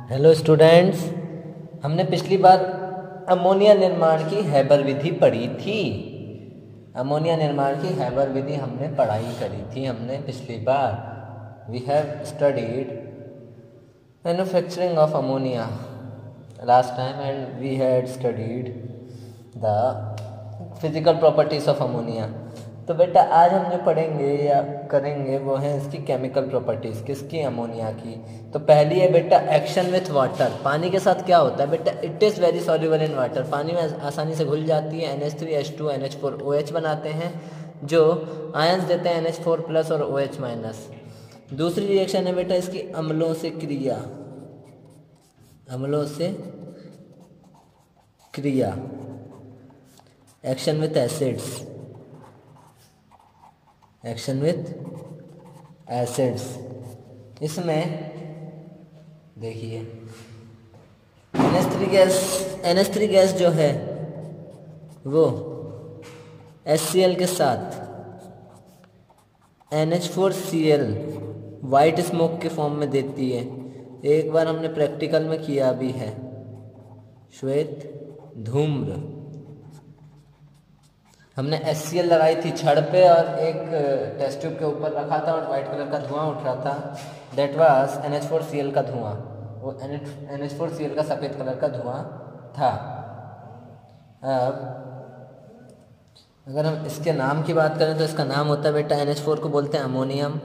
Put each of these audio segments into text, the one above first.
Hello students, हमने पिछली बार ammonia निर्माण की हैबर विधि पढ़ी थी। अमोनिया निर्माण की हैबर विधि हमने पढ़ाई करी थी हमने पिछली बार। We have studied manufacturing of ammonia last time and we had studied the physical properties of ammonia. तो बेटा आज हम जो पढ़ेंगे या करेंगे वो है इसकी केमिकल प्रॉपर्टीज़, किसकी? अमोनिया की। तो पहली है बेटा एक्शन विथ वाटर। पानी के साथ क्या होता है बेटा? It is very soluble in water. पानी में आसानी से घुल जाती है। NH3H2 NH4 OH बनाते हैं जो आयंस देते हैं NH4+ और OH-। दूसरी रिएक्शन है बेटा इसकी अम्लों से क्रिया। अम्लों से क्रिया, action with acids. Action with acids, इसमें देखिए NH3 गैस जो है वो HCl के साथ NH4Cl वाइट स्मोक के फॉर्म में देती है। एक बार हमने प्रैक्टिकल में किया भी है, श्वेत धूम्र। हमने HCl लगाई थी छड़ पे और एक टेस्ट ट्यूब के ऊपर रखा था और वाइट कलर का धुआं उठ रहा था। दैट वाज NH4Cl का धुआं। वो NH4Cl का सफ़ेद कलर का धुआं था। अब अगर हम इसके नाम की बात करें तो इसका नाम होता है बेटा, NH4 को बोलते हैं अमोनियम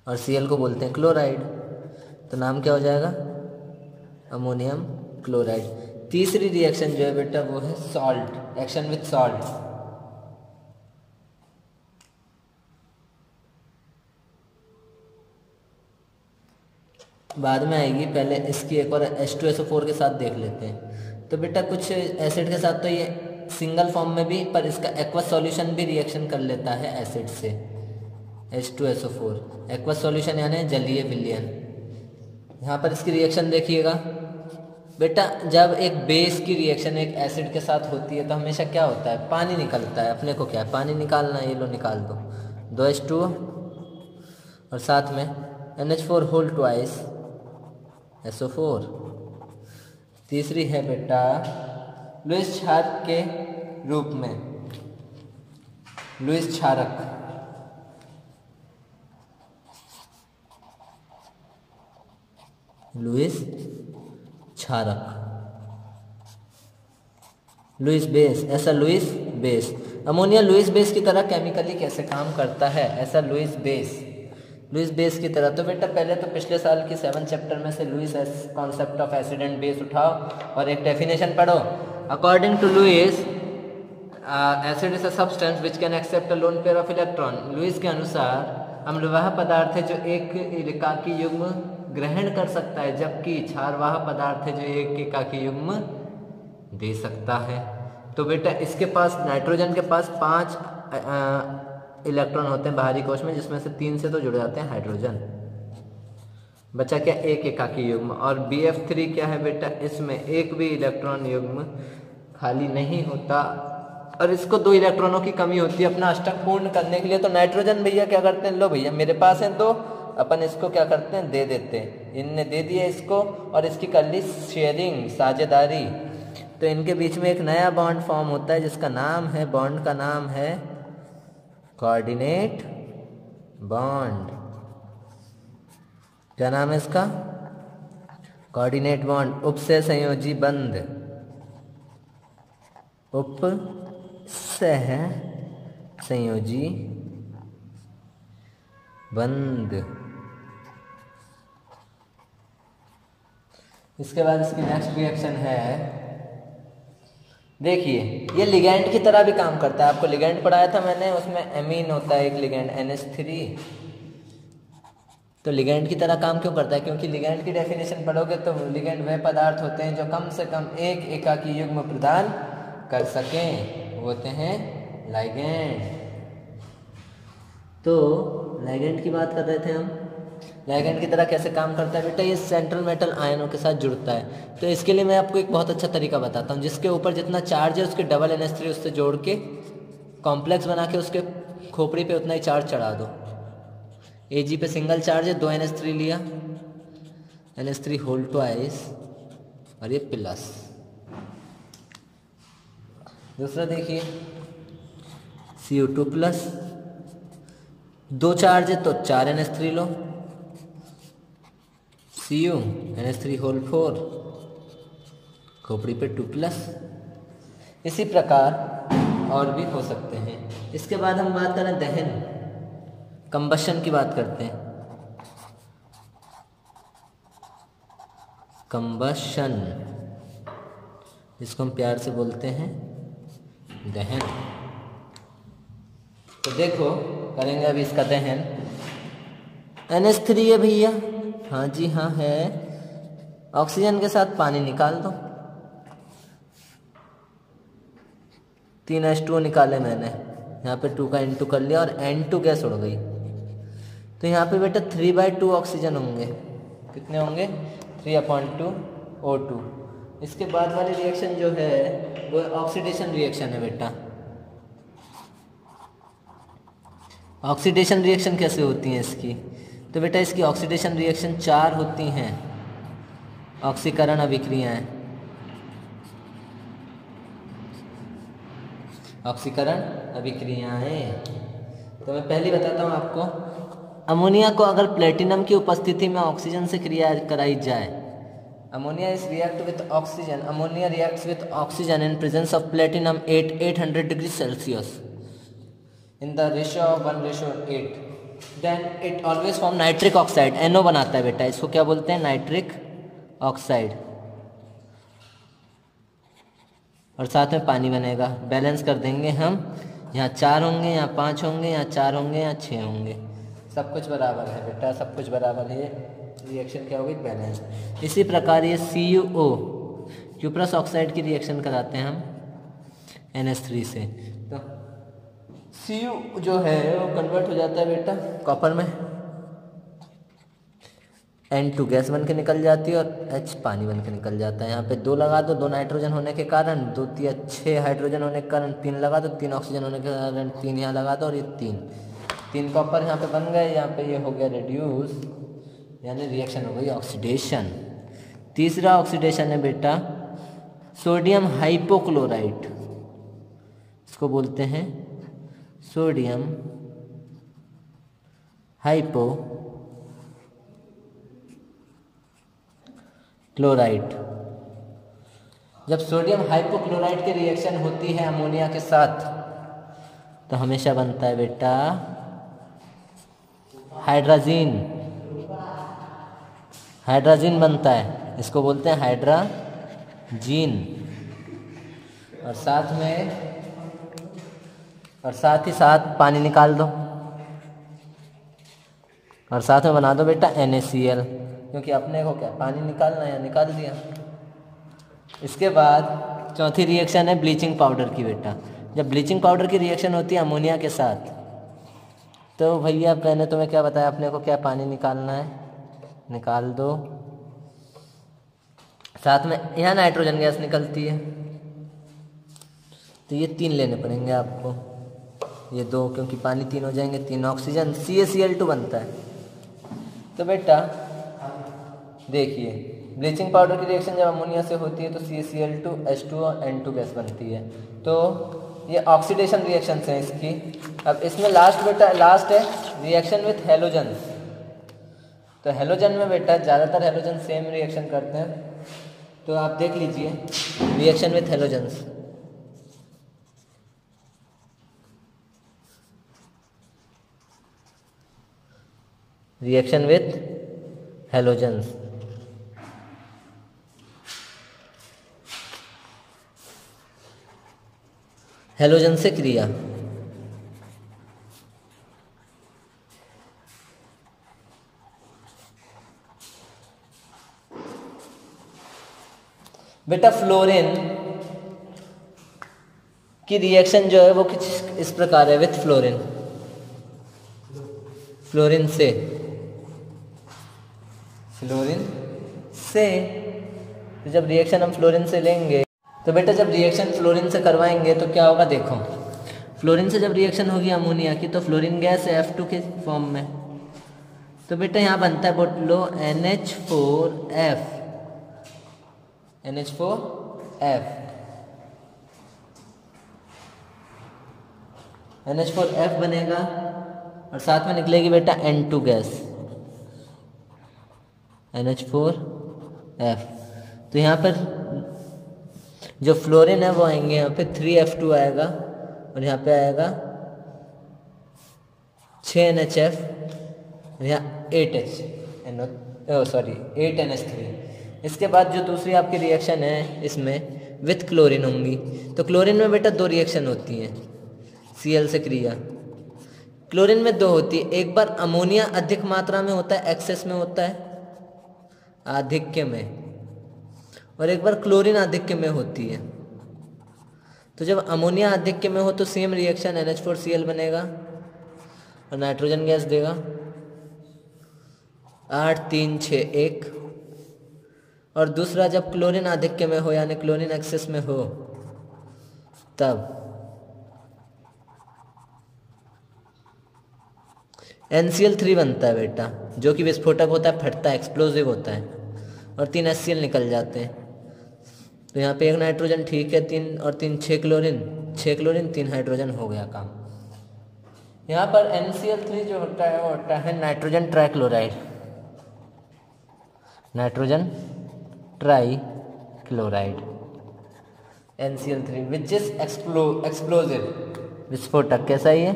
और Cl को बोलते हैं क्लोराइड। तो नाम क्या हो जाएगा? Ammonium chloride. तीसरी रिएक्शन जो है बेटा वो है सॉल्ट, एक्शन विथ सॉल्ट। बाद में आएगी, पहले इसकी एक बार H2SO4 के साथ देख लेते हैं। तो बेटा कुछ एसिड के साथ तो ये सिंगल फॉर्म में भी, पर इसका एक्वस सॉल्यूशन भी रिएक्शन कर लेता है एसिड से। H2SO4 एक्वस सॉल्यूशन यानी जलीय विलयन। यहाँ पर इसकी रिएक्शन देखिएगा बेटा, जब एक बेस की रिएक्शन एक एसिड के साथ होती है तो हमेशा क्या होता है? पानी निकलता है। अपने को क्या है? पानी निकालना है। ये लो निकाल दो, 2H2 और साथ में NH4 होल ट्वाइस SO4। तीसरी है बेटा लुईस क्षारक के रूप में, लुईस क्षारक। लुईस क्षारक, लुईस बेस, ऐसा Lewis base. Ammonia Lewis base की तरह केमिकली कैसे काम करता है? ऐसा लुईस बेस की तरह। तो बेटा पहले तो पिछले साल की 7th चैप्टर में से Lewis concept of acid and base उठाओ और एक डेफिनेशन पढ़ो। According to Lewis, acid is a substance which can accept a lone pair of electron. Lewis के अनुसार अम्ल वह पदार्थ है जो एक एकाकी युग्म ग्रहण कर सकता है, जबकि क्षार वह पदार्थ है जो एक एकाकी युग्म दे सकता है। तो बेटा इसके पास, नाइट्रोजन के पास 5 इलेक्ट्रॉन होते हैं बाहरी कोश में, जिसमें से 3 से तो जुड़ जाते हैं हाइड्रोजन। बचा क्या? एक एकाकी युग्म। और BF3 क्या है बेटा? इसमें एक भी इलेक्ट्रॉन युग्म खाली नहीं होता और इसको 2 इलेक्ट्रॉनों की कमी होती है अपना अष्टक पूर्ण करने के लिए। तो नाइट्रोजन भैया क्या करते हैं? लो भैया मेरे पास है 2, अपन इसको क्या करते हैं? दे देते हैं। इनने दे दिया इसको और इसकी कर ली शेयरिंग, साझेदारी। तो इनके बीच में एक नया बॉन्ड फॉर्म होता है जिसका नाम है, बॉन्ड का नाम है कोऑर्डिनेट बॉन्ड। क्या नाम है इसका? Coordinate bond. उप से संयोजी बंध, उप सह संयोजी बंध। इसके बाद इसकी नेक्स्ट रिएक्शन है, देखिए ये लिगैंड की तरह भी काम करता है। आपको लिगैंड पढ़ाया था मैंने, उसमें एमीन होता है एक लिगैंड NH3। तो लिगैंड की तरह काम क्यों करता है? क्योंकि लिगैंड की डेफिनेशन पढ़ोगे तो लिगैंड वह पदार्थ होते हैं जो कम से कम एक एकाकी युग्म प्रदान कर सकें, वो होते हैं लाइगैंड। तो लाइगैंड की बात कर रहे थे हम। लाइगैंड की तरह कैसे काम करता है बेटा? ये सेंट्रल मेटल आयनों के साथ जुड़ता है। तो इसके लिए मैं आपको एक बहुत अच्छा तरीका बताता हूँ। जिसके ऊपर जितना चार्ज है उसके डबल NH3 उससे जोड़ के कॉम्प्लेक्स बना के उसके खोपड़ी पे उतना ही चार्ज चढ़ा दो। Ag पे सिंगल चार्ज है, 2 NH3 लिया, NH3 होल ट्वाइस और ये प्लस। दूसरा देखिए Cu2 प्लस, 2 चार्ज है तो 4 NH3 लो, Cu NH3 होल 4, खोपड़ी पे 2 प्लस। इसी प्रकार और भी हो सकते हैं। इसके बाद हम बात करें दहन, कंबशन की बात करते हैं। कंबशन, इसको हम प्यार से बोलते हैं दहन। तो देखो करेंगे अभी इसका दहन। NH3 है भैया, हाँ जी हाँ है, ऑक्सीजन के साथ पानी निकाल दो, 3 H2O निकाले मैंने, यहाँ पे 2 का N2 कर लिया और N2 गैस उड़ गई। तो यहाँ पे बेटा 3/2 ऑक्सीजन होंगे, कितने होंगे 3/2 O2। इसके बाद वाली रिएक्शन जो है वो ऑक्सीडेशन रिएक्शन है बेटा। ऑक्सीडेशन रिएक्शन कैसे होती है इसकी, तो बेटा इसकी ऑक्सीडेशन रिएक्शन 4 होती हैं, ऑक्सीकरण अभिक्रियाएं। ऑक्सीकरण अभिक्रियाएं तो मैं पहली बताता हूँ आपको। अमोनिया को अगर प्लेटिनम की उपस्थिति में ऑक्सीजन से क्रिया कराई जाए, ammonia is react with oxygen, ammonia reacts with oxygen in presence of platinum at 800 degree Celsius in the ratio of 1:8, then it always form nitric oxide, NO बनाता है बेटा, इसको क्या बोलते हैं नाइट्रिक ऑक्साइड, और साथ में पानी बनेगा। बैलेंस कर देंगे हम, यहाँ 4 होंगे, यहाँ 5 होंगे, यहाँ 4 होंगे, यहाँ 6 होंगे, सब कुछ बराबर है बेटा, सब कुछ बराबर है। रिएक्शन क्या होगी बैलेंस। इसी प्रकार ये CuO क्यूप्रस ऑक्साइड की रिएक्शन कराते हैं हम NH3 से, तो Cu जो है वो कन्वर्ट हो जाता है बेटा कॉपर में, N2 गैस बन के निकल जाती है और H पानी बन के निकल जाता है। यहाँ पे 2 लगा दो, 2 नाइट्रोजन होने के कारण, 2 या 6 हाइड्रोजन होने के कारण 3 लगा दो, 3 ऑक्सीजन होने के कारण 3 यहाँ लगा दो, और ये 3 कॉपर यहाँ पे बन गए। यहाँ पे ये हो गया रिड्यूस, यानी रिएक्शन हो गई ऑक्सीडेशन। तीसरा ऑक्सीडेशन है बेटा सोडियम हाइपोक्लोराइट, इसको बोलते हैं सोडियम हाइपोक्लोराइट। जब सोडियम हाइपोक्लोराइट की रिएक्शन होती है अमोनिया के साथ तो हमेशा बनता है बेटा हाइड्राजीन, हाइड्राजीन बनता है, इसको बोलते हैं हाइड्राजीन। और साथ ही साथ पानी निकाल दो, और साथ में बना दो बेटा NaCl, क्योंकि अपने को क्या पानी निकालना है, निकाल दिया। इसके बाद चौथी रिएक्शन है ब्लीचिंग पाउडर की बेटा। जब ब्लीचिंग पाउडर की रिएक्शन होती है अमोनिया के साथ, तो भैया मैंने तुम्हें क्या बताया, अपने को क्या पानी निकालना है, निकाल दो, साथ में यहाँ नाइट्रोजन गैस निकलती है, तो ये 3 लेने पड़ेंगे आपको, ये 2 क्योंकि पानी 3 हो जाएंगे, 3 ऑक्सीजन, CaCl2 बनता है। तो बेटा देखिए ब्लीचिंग पाउडर की रिएक्शन जब अमोनिया से होती है तो CaCl2 H2O और N2 गैस बनती है, तो ये ऑक्सीडेशन रिएक्शन है इसकी। अब इसमें लास्ट बेटा लास्ट है रिएक्शन विथ हेलोजन्स। तो हेलोजन में बेटा ज़्यादातर हेलोजन सेम रिएक्शन करते हैं, तो आप देख लीजिए reaction with halogens. Reaction with halogens, halogen से क्रिया। बेटा फ्लोरीन की रिएक्शन जो है वो कुछ इस प्रकार है विथ फ्लोरीन, फ्लोरीन से तो जब रिएक्शन हम फ्लोरीन से लेंगे तो बेटा जब रिएक्शन फ्लोरीन से करवाएंगे तो क्या होगा, देखो फ्लोरीन से जब रिएक्शन होगी अमोनिया की तो फ्लोरीन गैस है F2 के फॉर्म में, तो बेटा यहाँ बनता है, बोल लो NH4F, NH4F, NH4F बनेगा और साथ में निकलेगी बेटा N2 गैस, NH4F। तो यहाँ पर जो फ्लोरीन है वो आएंगे यहाँ पे 3F2 आएगा और यहाँ पे आएगा 6NHF, यहाँ 8NH3। इसके बाद जो दूसरी आपकी रिएक्शन है इसमें विथ क्लोरीन होंगी। तो क्लोरीन में बेटा दो रिएक्शन होती हैं Cl से क्रिया। क्लोरीन में दो होती है, एक बार अमोनिया अधिक मात्रा में होता है, एक्सेस में होता है, आधिक्य में, और एक बार क्लोरीन आधिक्य में होती है। तो जब अमोनिया आधिक्य में हो तो सेम रिएक्शन NH4Cl बनेगा और नाइट्रोजन गैस देगा 8 3 6 1। और दूसरा जब क्लोरीन आधिक्य में हो यानी क्लोरीन एक्सेस में हो तब NCl3 बनता है बेटा, जो कि विस्फोटक होता है, फटता है, एक्सप्लोजिव होता है, और 3 HCl निकल जाते हैं। तो यहाँ पे एक नाइट्रोजन ठीक है, 3 और 3 6 क्लोरीन, 3 हाइड्रोजन, हो गया काम। यहाँ पर NCl3 जो होता है वो होता है nitrogen trichloride, nitrogen trichloride NCl3 which is explosive, विस्फोटक। कैसा ही है?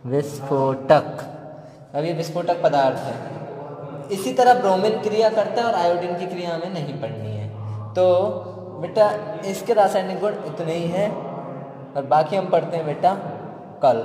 विस्फोटक। अब ये विस्फोटक पदार्थ है। इसी तरह ब्रोमीन क्रिया करता है और आयोडीन की क्रिया हमें नहीं पढ़नी है। तो बेटा इसके रासायनिक गुण इतने ही हैं और बाकी हम पढ़ते हैं बेटा कल।